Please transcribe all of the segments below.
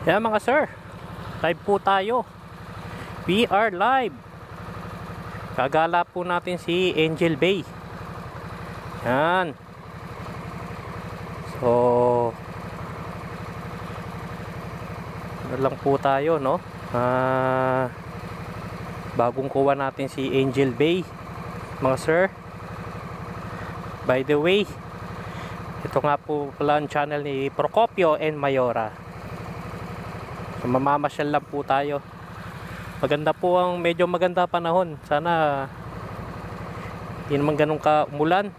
Yan mga sir, live po tayo. We are live. Kagala po natin si Angel Bay. Yan. So ano lang po tayo, no? Bagong kuha natin si Angel Bay, mga sir. By the way, ito nga po pala ang channel ni Procopio and Mayora. So, mamamasyal lang po tayo. Maganda po ang medyo maganda panahon. Sana hindi naman ganun ka umulan.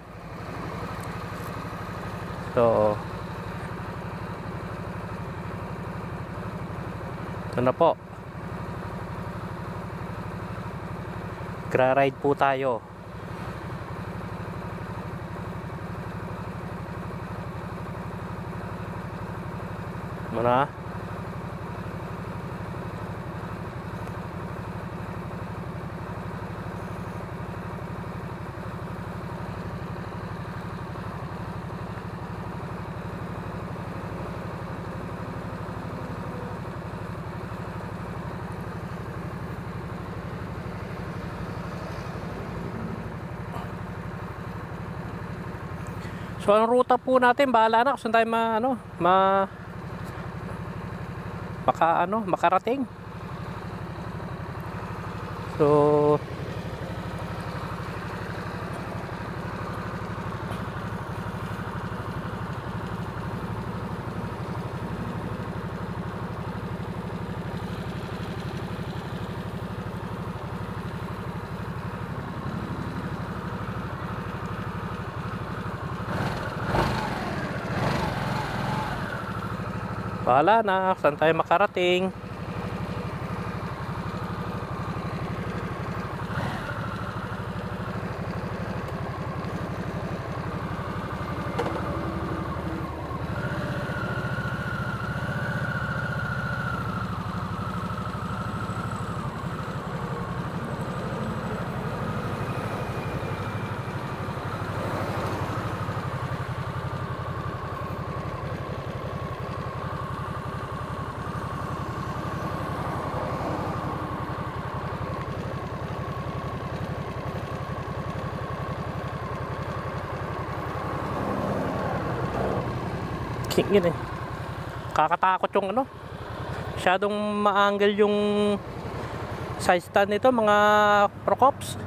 So ito na po. Gra-ride po tayo. Muna. So ang ruta po natin, bahala na kung saan tayo makarating. So bahala na saan tayo makarating. Yun eh, kakatakot yung masyadong ma-angle yung side stand nito mga Procops.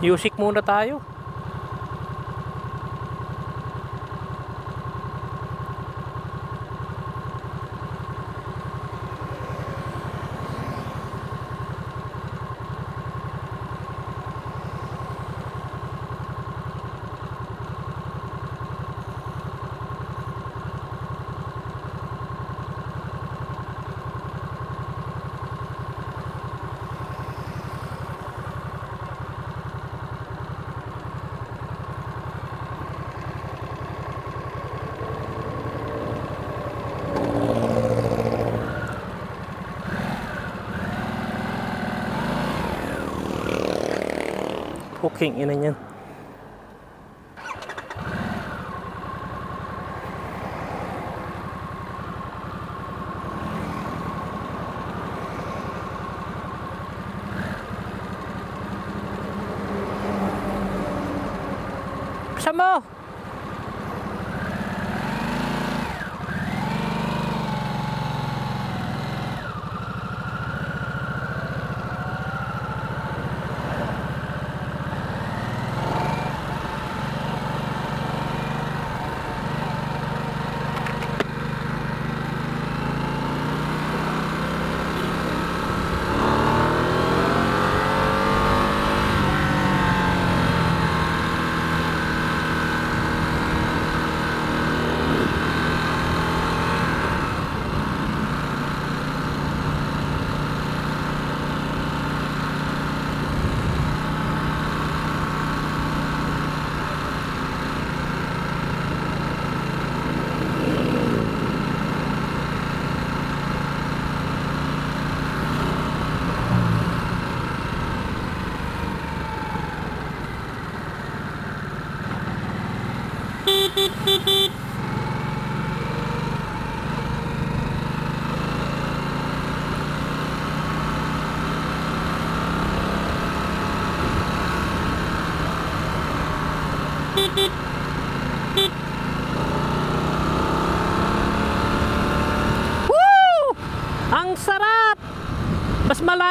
Music muna tayo. Hooking ina niyan. Sama.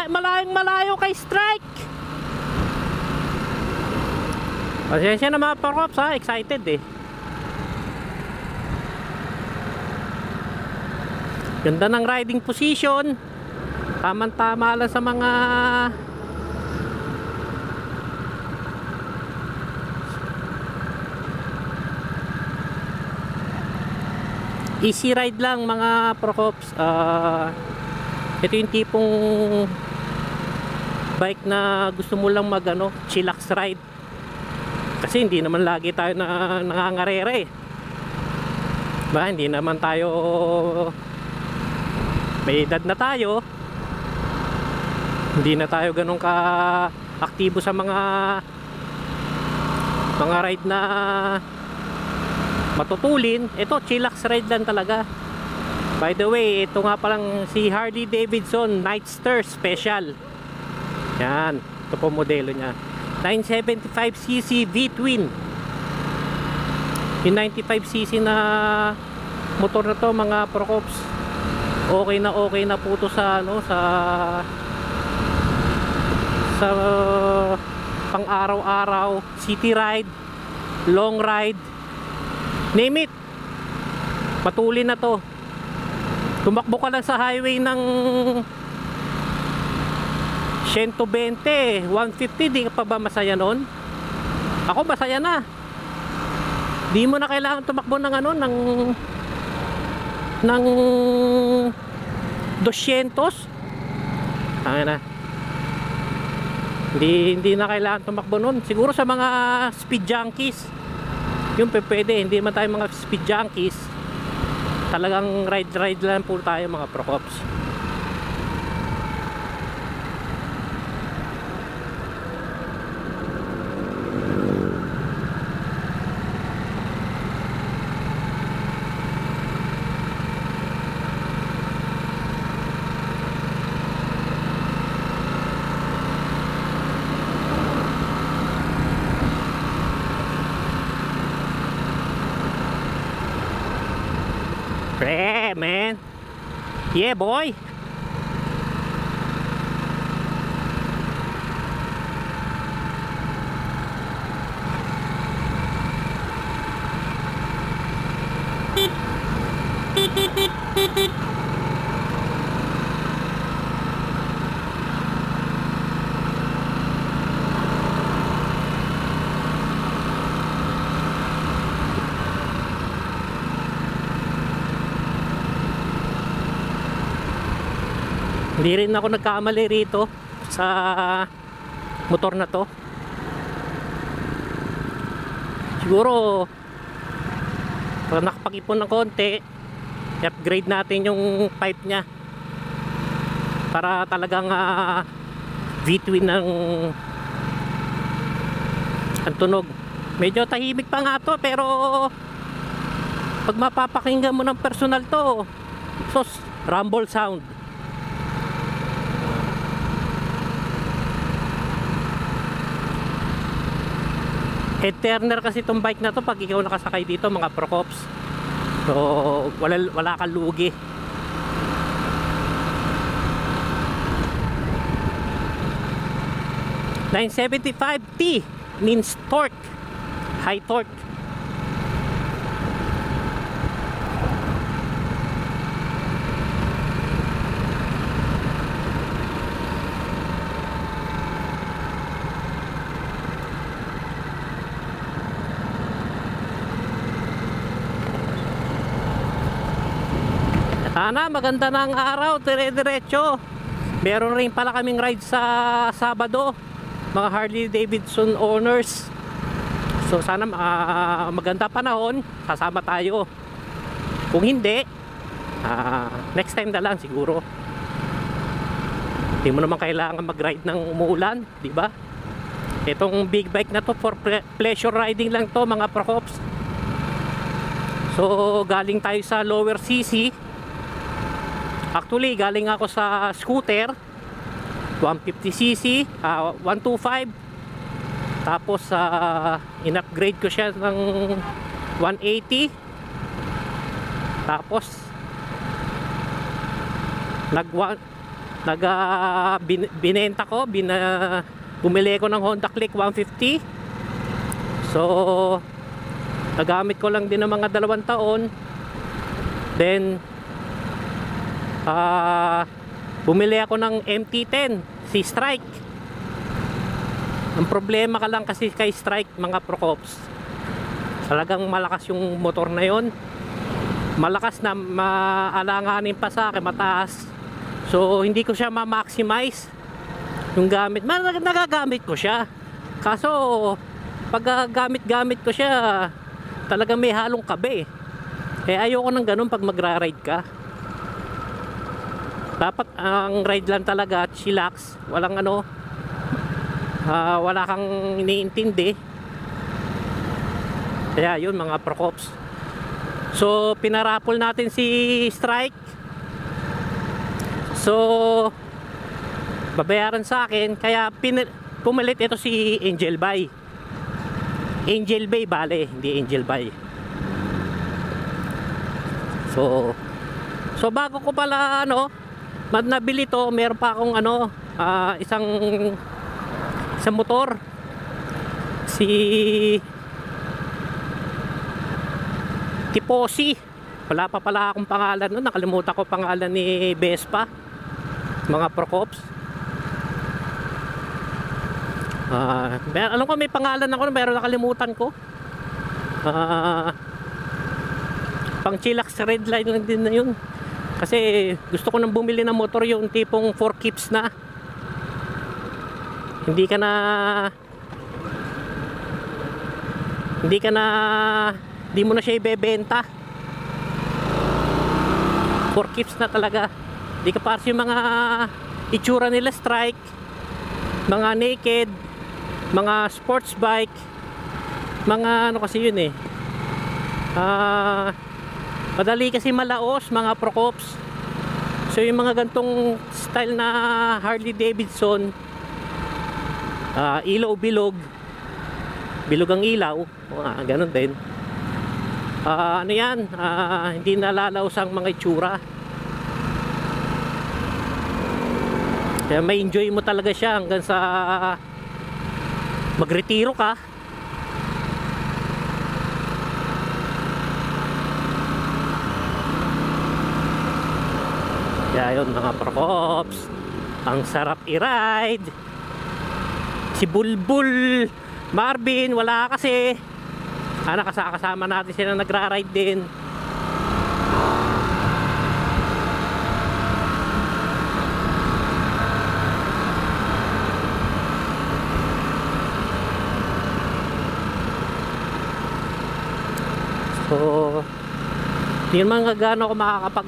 malayo kay strike. Pasensya na mga Procops ha, excited eh. Ganda ng riding position. Tamang-tama lang sa mga easy ride lang mga Procops. Ito yung tipong bike na gusto mo lang mag chillax ride. Kasi hindi naman lagi tayo nangangarere. Ba, hindi naman tayo, may edad na tayo. Hindi na tayo ganun ka aktibo sa mga ride na matutulin. Ito chillax ride lang talaga. By the way, ito nga palang si Harley Davidson Nightster Special. Yan, ito po modelo niya. 975cc V-twin. Yung 95cc na motor na to mga Procops, okay na po to sa sa pang araw-araw, city ride, long ride, name it, matulin na to. Tumakbo ka lang sa highway ng 120, 150, di ka pa ba masaya nun? Ako masaya na. Di mo na kailangan tumakbo ng ng 200. Na. Hindi na kailangan tumakbo nun. Siguro sa mga speed junkies, yung pwede. Hindi man tayo mga speed junkies. Talagang ride lang po tayo mga Procops. Yeah, man. Yeah, boy. Hindi rin ako nagkamali rito sa motor na to. Siguro pag nakapag-ipon ng konti, i-upgrade natin yung pipe nya para talagang V-twin ng ang tunog. Medyo tahimik pa nga to, pero pag mapapakinggan mo ng personal to, sos rumble sound. Head turner kasi itong bike na to pag ikaw nakasakay dito mga Procops. So wala kang lugi. .975T means torque, high torque. Sana maganda ng araw, dire-diretso. Meron rin pala kaming ride sa Sabado, mga Harley Davidson owners. So sana maganda panahon, sasama tayo. Kung hindi, next time na lang siguro. Hindi mo naman kailangan mag-ride ng umuulan, di ba? Itong big bike na to for pleasure riding lang to mga Procops. So galing tayo sa lower CC. Actually, galing ako sa scooter 150cc, 125. Tapos in-upgrade ko siya ng 180. Tapos binenta ko, bumili ko ng Honda Click 150. So nagamit ko lang din ng mga 2 taon. Then bumili ako ng MT-10 si Strike. Ang problema ka lang kasi kay Strike, mga Procops, talagang malakas yung motor na yon, malakas na, maalanganin pa sa akin, mataas. So hindi ko siya ma-maximize yung gamit. Nagagamit ko siya, kaso pag gamit ko siya, talagang may halong kabe. Eh ayoko ng ganun pag magra-ride ka. Dapat ang ride lang talaga chillax, walang wala kang iniintindi. Kaya yun, mga Procops. So pinarapol natin si Strike. So babayaran sa akin, kaya pumalit ito si Angel Bay. Angel Bay bale, hindi Angel Bay. So bago ko pala nabili to, meron pa akong isang motor, si Tiposi. Wala pa pala akong pangalan nun, nakalimutan ko pangalan ni Vespa, mga Procops. Alam ko may pangalan ako pero nakalimutan ko. Pang chillax red line lang din na yun. Kasi gusto ko nang bumili ng motor yung tipong 4 keeps na. Hindi mo na siya ibebenta. 4 keeps na talaga. Hindi ka pares yung mga itsura nila Strike, mga naked, mga sports bike, mga kasi yun eh. Madali kasi malaos, mga Procops. So yung mga gantong style na Harley Davidson, ilaw bilog ang ilaw, ganun din. Yan, hindi nalalaos ang mga itsura. Kaya may enjoy mo talaga siya hanggang sa magretiro ka. Kaya yun, mga Procops, ang sarap i-ride. Si Bulbul Marvin wala kasi, kasama natin sila nagra-ride din. So hindi naman gano'n ako makakapag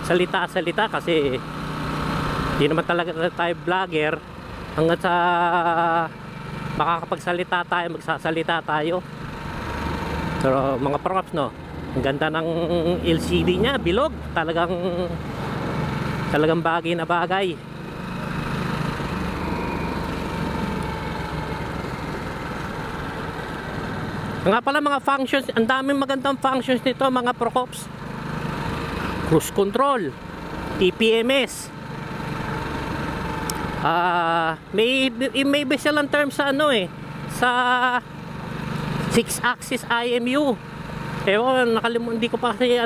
salita kasi hindi naman talaga tayo vlogger. Hanggang sa makakapagsalita tayo, magsasalita tayo. Pero mga Procops, ang ganda ng LCD nya, bilog, talagang bagay na bagay. Nga pala mga functions, ang daming magandang functions nito, mga Procops. Cruise control, TPMS, may special term sa sa 6-axis IMU. Nakalimutan, hindi ko pa kasi